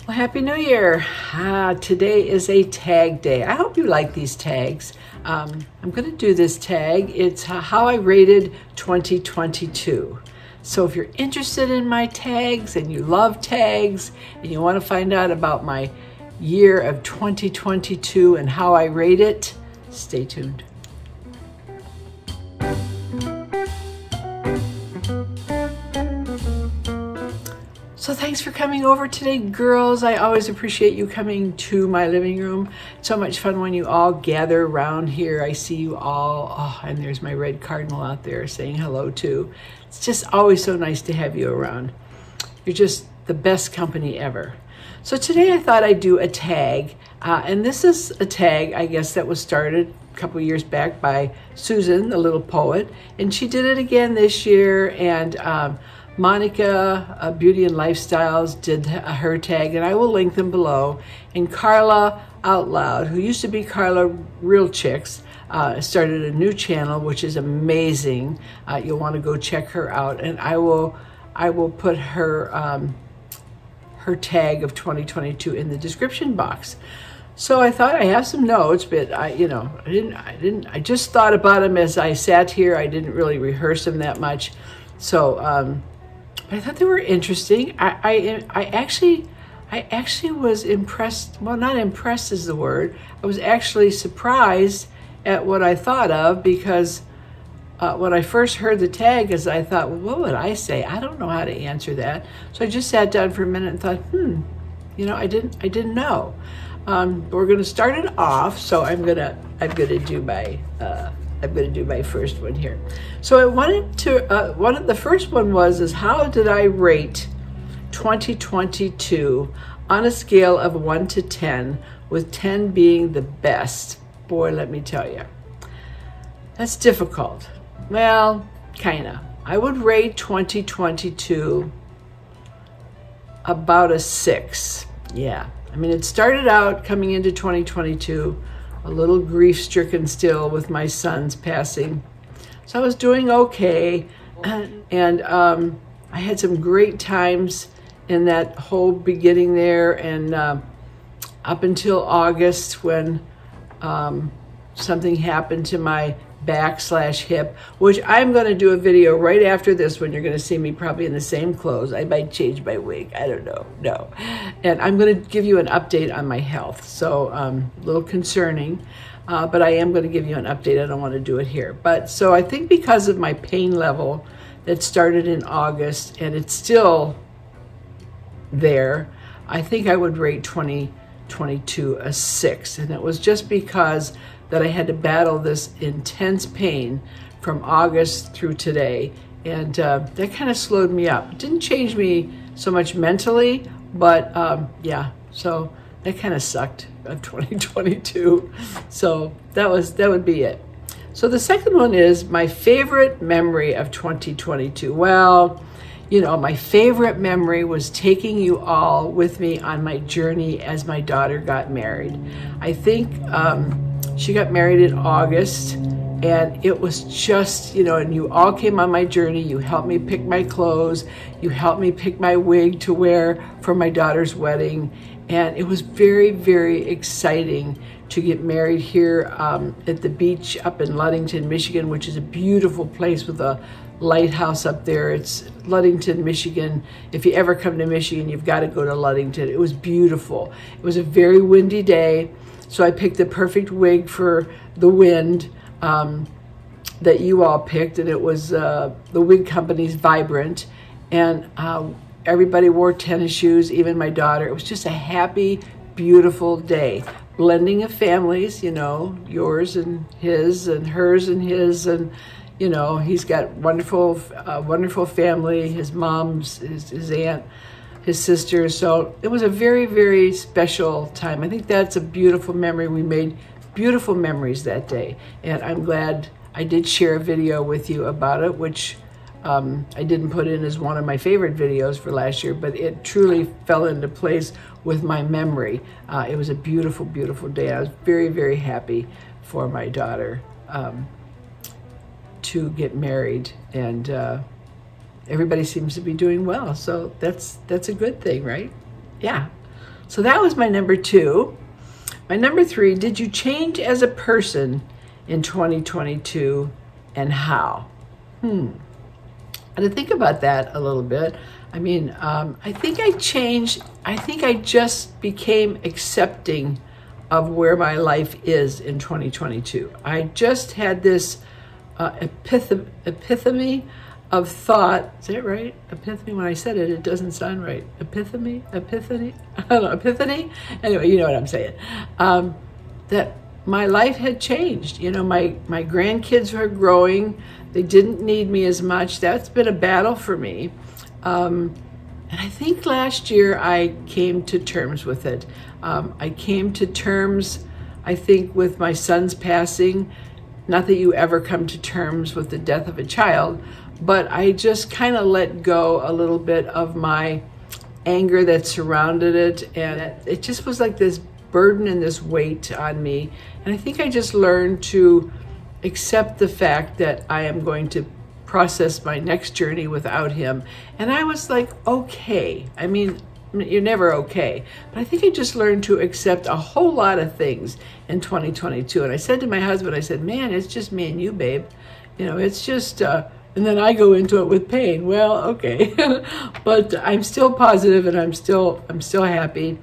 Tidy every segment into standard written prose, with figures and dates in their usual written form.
Well, Happy New Year. Today is a tag day. I hope you like these tags. I'm going to do this tag. It's how I rated 2022. So if you're interested in my tags and you love tags and you want to find out about my year of 2022 and how I rate it, stay tuned. So thanks for coming over today, girls. I always appreciate you coming to my living room. It's so much fun when you all gather around here. I see you all. Oh, and there's my red cardinal out there saying hello too. It's just always so nice to have you around. You're just the best company ever. So today I thought I'd do a tag. And this is a tag, I guess, that was started a couple years back by Susan, the little poet. And she did it again this year. And Monika, Beauty and Lifestyles, did her tag, and I will link them below. And Carla Out Loud, who used to be Carla Real Chicks, started a new channel, which is amazing. You'll want to go check her out, and I will put her her tag of 2022 in the description box. So I thought I have some notes, but I just thought about them as I sat here. I didn't really rehearse them that much, so. I thought they were interesting. I actually was impressed. Well, not impressed is the word. I was actually surprised at what I thought of, because when I first heard the tag, I thought, well, what would I say? I don't know how to answer that. So I just sat down for a minute and thought, I didn't know. We're going to start it off. So I'm gonna do my first one here. So I wanted to, the first one is how did I rate 2022 on a scale of 1 to 10, with 10 being the best? Boy, let me tell you, that's difficult. Well, kinda. I would rate 2022 about a 6. Yeah, I mean, it started out coming into 2022 a little grief-stricken still with my son's passing. So I was doing okay, and I had some great times in that whole beginning there, and up until August, when something happened to my back/hip, which I'm going to do a video right after this when you're going to see me probably in the same clothes. I might change my wig. I don't know. No. And I'm going to give you an update on my health. So a little concerning, but I am going to give you an update. I don't want to do it here. But so I think because of my pain level that started in August and it's still there, I think I would rate 2022 a 6. And it was just because that I had to battle this intense pain from August through today. And that kind of slowed me up. It didn't change me so much mentally, but yeah, so that kind of sucked of 2022. So that would be it. So the second one is my favorite memory of 2022. Well, my favorite memory was taking you all with me on my journey as my daughter got married. I think she got married in August, and it was just, and you all came on my journey. You helped me pick my clothes. You helped me pick my wig to wear for my daughter's wedding. And it was very, very exciting to get married here at the beach up in Ludington, Michigan, which is a beautiful place with a lighthouse up there. It's Ludington, Michigan. If you ever come to Michigan, you've got to go to Ludington. It was beautiful. It was a very windy day. So I picked the perfect wig for the wind that you all picked, and it was the wig company's Vibrant, and everybody wore tennis shoes, even my daughter. It was just a happy, beautiful day. Blending of families, yours and his and hers and his, and he's got wonderful family, his mom's, his aunt, his sister. So it was a very, very special time. I think that's a beautiful memory. We made beautiful memories that day. And I'm glad I did share a video with you about it, which I didn't put in as one of my favorite videos for last year, but it truly fell into place with my memory. It was a beautiful, beautiful day. I was very, very happy for my daughter to get married, and everybody seems to be doing well. So that's a good thing, right? Yeah. So that was my number 2. My number 3, did you change as a person in 2022 and how? And to think about that a little bit, I mean, I think I changed. I think I just became accepting of where my life is in 2022. I just had this epiphany of thought. Is that right? Epiphany. When I said it, it doesn't sound right. Epiphany? I don't know, epiphany? Anyway, you know what I'm saying. That my life had changed. You know, my grandkids were growing. They didn't need me as much. That's been a battle for me. And I think last year I came to terms with it. I came to terms, I think, with my son's passing. Not that you ever come to terms with the death of a child, but I just kind of let go a little bit of my anger that surrounded it. And it just was like this burden and this weight on me. And I think I just learned to accept the fact that I am going to process my next journey without him. And I was like, okay. I mean, you're never okay. But I think I just learned to accept a whole lot of things in 2022. And I said to my husband, I said, man, it's just me and you, babe. You know, it's just, and then I go into it with pain. Well, okay. But I'm still positive and I'm still happy.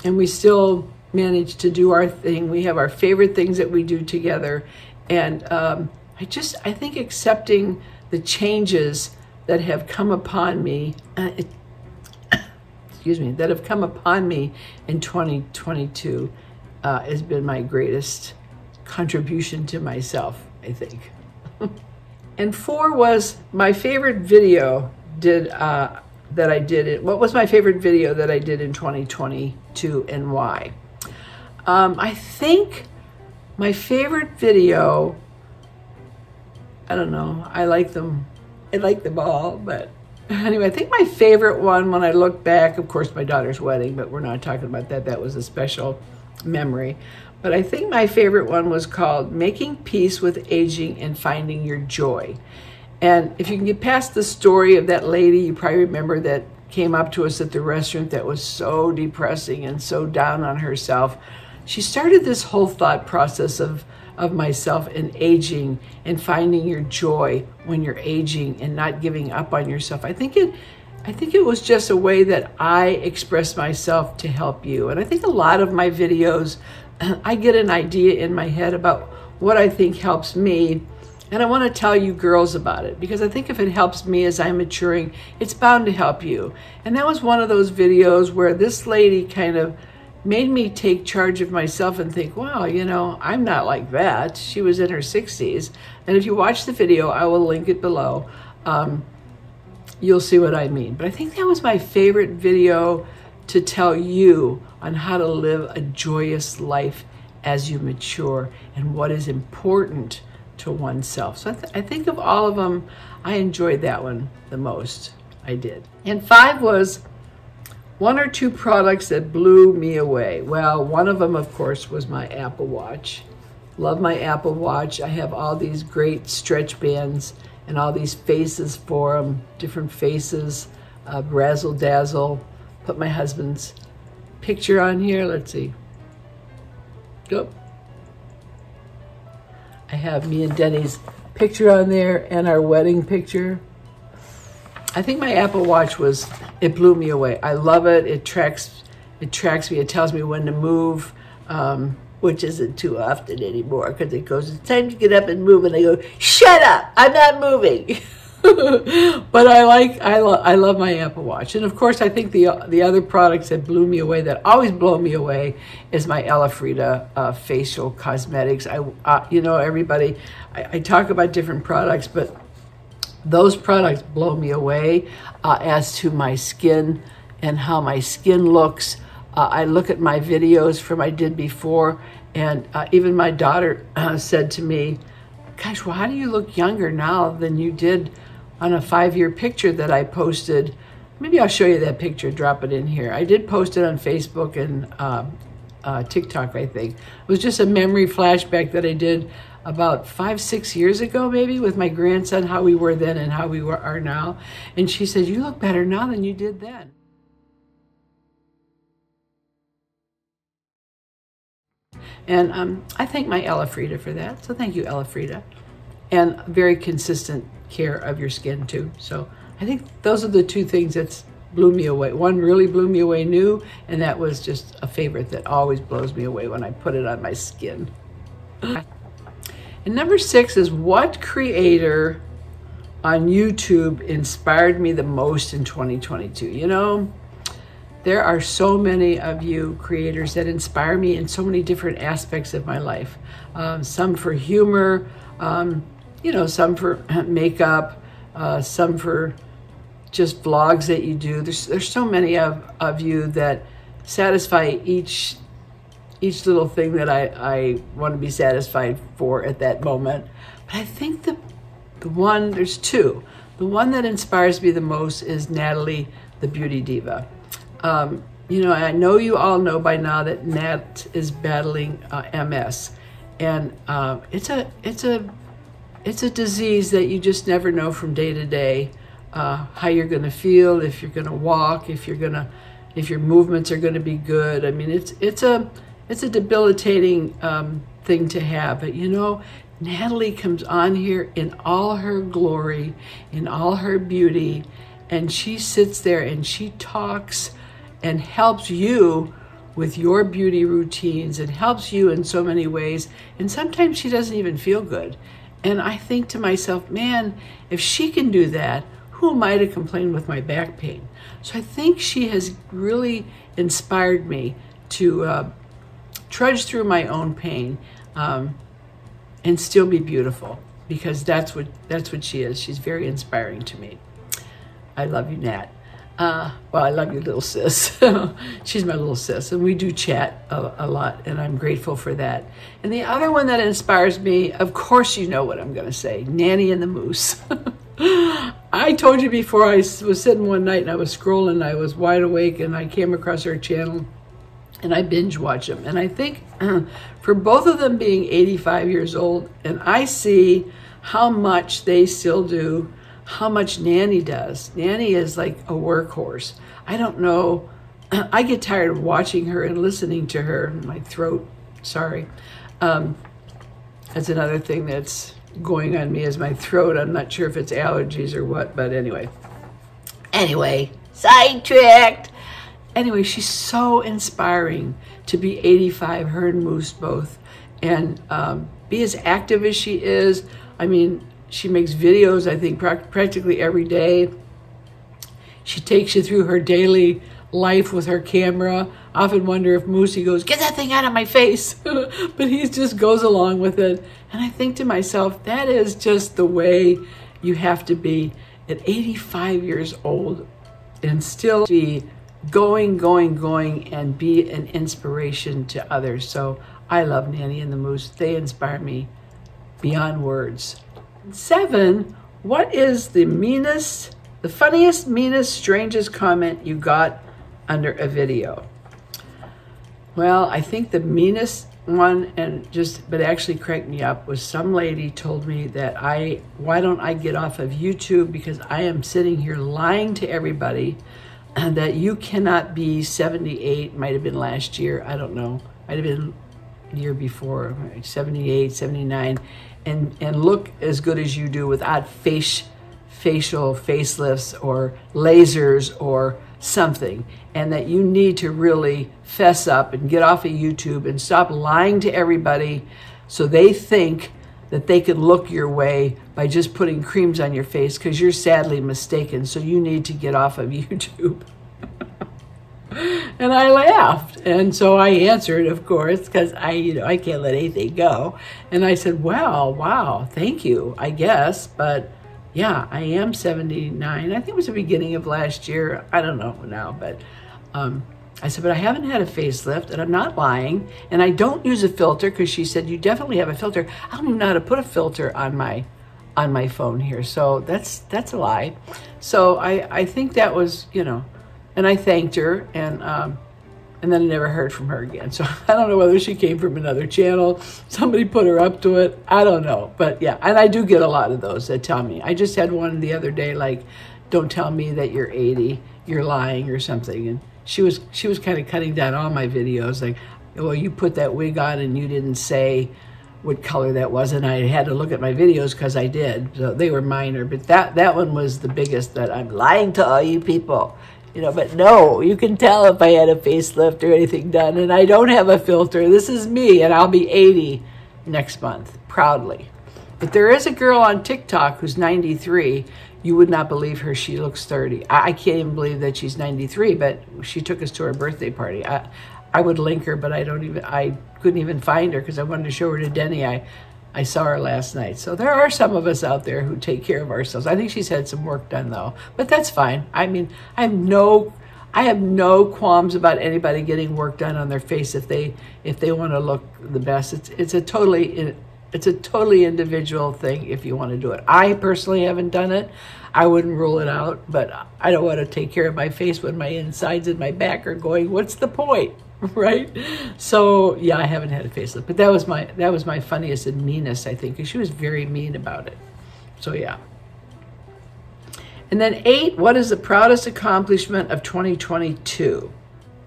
And we still manage to do our thing. We have our favorite things that we do together. And I think accepting the changes that have come upon me, that have come upon me in 2022 has been my greatest contribution to myself, I think. And 4 was my favorite video that I did. What was my favorite video that I did in 2022 and why? I think my favorite video, I don't know, I like them all, but anyway, I think my favorite one when I look back, of course, my daughter's wedding, but we're not talking about that. That was a special memory. But I think my favorite one was called Making Peace with Aging and Finding Your Joy. And if you can get past the story of that lady, you probably remember, that came up to us at the restaurant that was so depressing and so down on herself. She started this whole thought process of myself and aging and finding your joy when you're aging and not giving up on yourself. I think it was just a way that I expressed myself to help you. And I think a lot of my videos, I get an idea in my head about what I think helps me. And I want to tell you girls about it, because I think if it helps me as I'm maturing, it's bound to help you. And that was one of those videos where this lady kind of made me take charge of myself and think, wow, you know, I'm not like that. She was in her 60s. And if you watch the video, I will link it below. You'll see what I mean. But I think that was my favorite video to tell you on how to live a joyous life as you mature and what is important to oneself. So I think of all of them, I enjoyed that one the most. I did. And 5 was 1 or 2 products that blew me away. Well, one of them, of course, was my Apple Watch. Love my Apple Watch. I have all these great stretch bands and all these faces for them, different faces, razzle dazzle. Put my husband's picture on here. Let's see. Go. I have me and Denny's picture on there and our wedding picture. I think my Apple Watch it blew me away. I love it. It tracks me. It tells me when to move, which isn't too often anymore, because it goes, it's time to get up and move, and I go, shut up, I'm not moving. But I love my Apple Watch. And of course, I think the other products that blew me away, that always blow me away, is my Ella Frida facial cosmetics. You know, everybody, I talk about different products, but those products blow me away as to my skin and how my skin looks. I look at my videos from I did before, and even my daughter said to me, gosh, well, how do you look younger now than you did on a 5-year picture that I posted? Maybe I'll show you that picture, drop it in here. I did post it on Facebook and TikTok, I think. It was just a memory flashback that I did about 5-6 years ago, maybe, with my grandson, how we were then and how we are now. And she said, you look better now than you did then. And I thank my Elfrida for that. So thank you, Elfrida. And very consistent care of your skin too. So I think those are the two things that blew me away. One really blew me away new, and that was just a favorite that always blows me away when I put it on my skin. And number 6 is, what creator on YouTube inspired me the most in 2022? You know, there are so many of you creators that inspire me in so many different aspects of my life. Some for humor, you know, some for makeup, some for just vlogs that you do. There's so many of you that satisfy each little thing that I want to be satisfied for at that moment. But I think the one, there's two. The one that inspires me the most is Natalie, the beauty diva. You know, I know you all know by now that Nat is battling MS, and it's a disease that you just never know from day to day how you're going to feel, if you're going to walk, if your movements are going to be good. I mean, it's a debilitating thing to have. But you know, Natalie comes on here in all her glory, in all her beauty, and she sits there and she talks and helps you with your beauty routines and helps you in so many ways. And sometimes she doesn't even feel good. And I think to myself, man, if she can do that, who am I to complain with my back pain? So I think she has really inspired me to trudge through my own pain and still be beautiful, because that's what she is. She's very inspiring to me. I love you, Nat. Well, I love you, little sis. She's my little sis, and we do chat a lot, and I'm grateful for that. And the other one that inspires me, of course you know what I'm going to say, Nanny and the Moose. I told you before, I was sitting one night and I was scrolling, I was wide awake, and I came across her channel, and I binge watch them. And I think for both of them being 85 years old, and I see how much they still do, how much Nanny does. Nanny is like a workhorse. I don't know. I get tired of watching her and listening to her. My throat, sorry. That's another thing that's going on me, is my throat. I'm not sure if it's allergies or what, but anyway. Anyway, sidetracked. Anyway, she's so inspiring to be 85, her and Moose both, and be as active as she is. I mean, she makes videos, I think, practically every day. She takes you through her daily life with her camera. I often wonder if Moosey goes, "Get that thing out of my face." But he just goes along with it. And I think to myself, that is just the way you have to be at 85 years old and still be going, and be an inspiration to others. So I love Nanny and the Moose. They inspire me beyond words. 7, what is the funniest, meanest, strangest comment you got under a video? Well, I think the meanest one, but actually cranked me up, was some lady told me that why don't I get off of YouTube, because I am sitting here lying to everybody that you cannot be 78, might have been last year, I don't know, might have been the year before, 78, 79, and look as good as you do without facial facelifts or lasers or something, and that you need to really fess up and get off of YouTube and stop lying to everybody so they think that they can look your way by just putting creams on your face, because you're sadly mistaken. So you need to get off of YouTube. And I laughed, and so I answered, of course, because I can't let anything go. And I said, well, wow, thank you, I guess, but yeah, I am 79. I think it was the beginning of last year. I don't know now, but I said, but I haven't had a facelift, and I'm not lying, and I don't use a filter, because she said, you definitely have a filter. I don't even know how to put a filter on my phone here, so that's a lie. So I think that was, and I thanked her, and then I never heard from her again. So I don't know whether she came from another channel, somebody put her up to it, I don't know. But yeah, and I do get a lot of those that tell me. I just had one the other day, like, don't tell me that you're 80, you're lying or something. And she was kind of cutting down all my videos, like, well, you put that wig on and you didn't say what color that was, and I had to look at my videos because I did. So they were minor, but that one was the biggest, that I'm lying to all you people. You know, but no, you can tell if I had a facelift or anything done, and I don't have a filter. This is me, and I'll be 80 next month, proudly. But there is a girl on TikTok who's 93. You would not believe her. She looks 30. I can't even believe that she's 93, but she took us to her birthday party. I would link her, but I couldn't even find her because I wanted to show her to Denny. I saw her last night. So there are some of us out there who take care of ourselves. I think she's had some work done though, but that's fine. I mean, I have no qualms about anybody getting work done on their face if they want to look the best. It's a totally individual thing if you want to do it. I personally haven't done it. I wouldn't rule it out, but I don't want to take care of my face when my insides and my back are going, what's the point? Right? So yeah, I haven't had a facelift, but that was my funniest and meanest, I think, because she was very mean about it. So yeah. And then 8, what is the proudest accomplishment of 2022?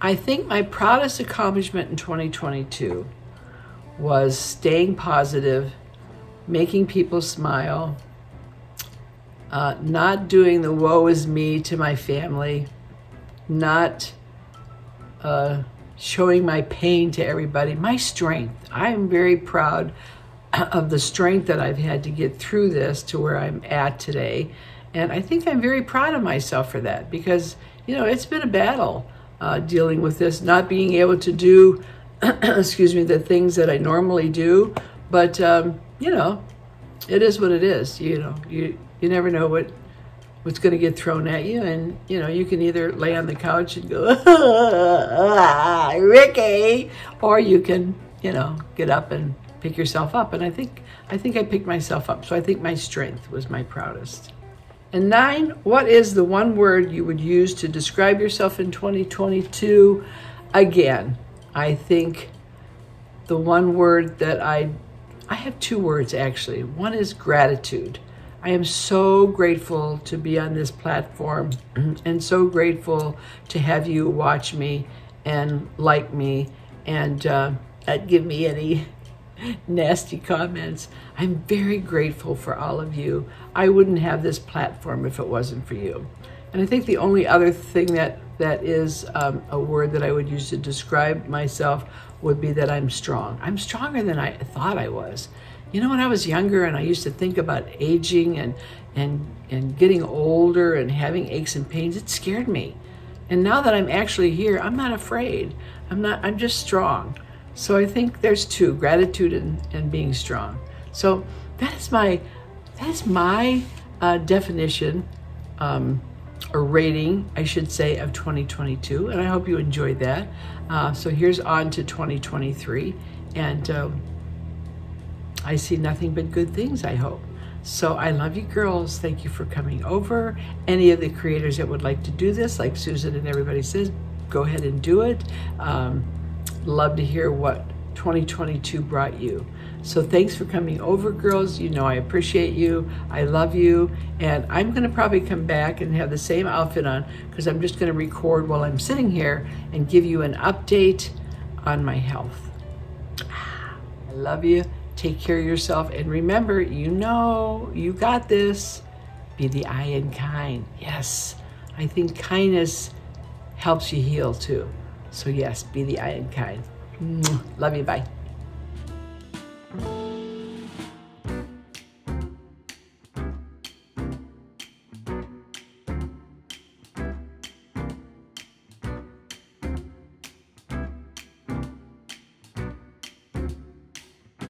I think my proudest accomplishment in 2022 was staying positive, making people smile, not doing the woe is me to my family, not showing my pain to everybody, my strength. I'm very proud of the strength that I've had to get through this to where I'm at today. And I think I'm very proud of myself for that because, you know, it's been a battle dealing with this, not being able to do, excuse me, the things that I normally do. But, you know, it is what it is. You know, you never know what's going to get thrown at you, and you know, you can either lay on the couch and go Ricky, or you can, you know, get up and pick yourself up. And I think I picked myself up, so I think my strength was my proudest. And 9, what is the one word you would use to describe yourself in 2022? Again, I think the one word that I have 2 words actually. One is gratitude. I am so grateful to be on this platform and so grateful to have you watch me and like me and not give me any nasty comments. I'm very grateful for all of you. I wouldn't have this platform if it wasn't for you. And I think the only other thing that is a word that I would use to describe myself would be that I'm strong. I'm stronger than I thought I was. You know, when I was younger and I used to think about aging and getting older and having aches and pains, it scared me. And now that I'm actually here, I'm not afraid. I'm just strong. So I think there's 2, gratitude and being strong. So that is my definition, or rating, I should say, of 2022. And I hope you enjoyed that. So here's on to 2023. And I see nothing but good things, I hope. So I love you girls. Thank you for coming over. Any of the creators that would like to do this, like Susan and everybody says, go ahead and do it. Love to hear what 2022 brought you. So thanks for coming over, girls. You know I appreciate you. I love you. And I'm going to probably come back and have the same outfit on because I'm just going to record while I'm sitting here and give you an update on my health. I love you. Take care of yourself. And remember, you know, you got this. Be the I in kind. Yes, I think kindness helps you heal too. So yes, be the I in kind. Love you. Bye.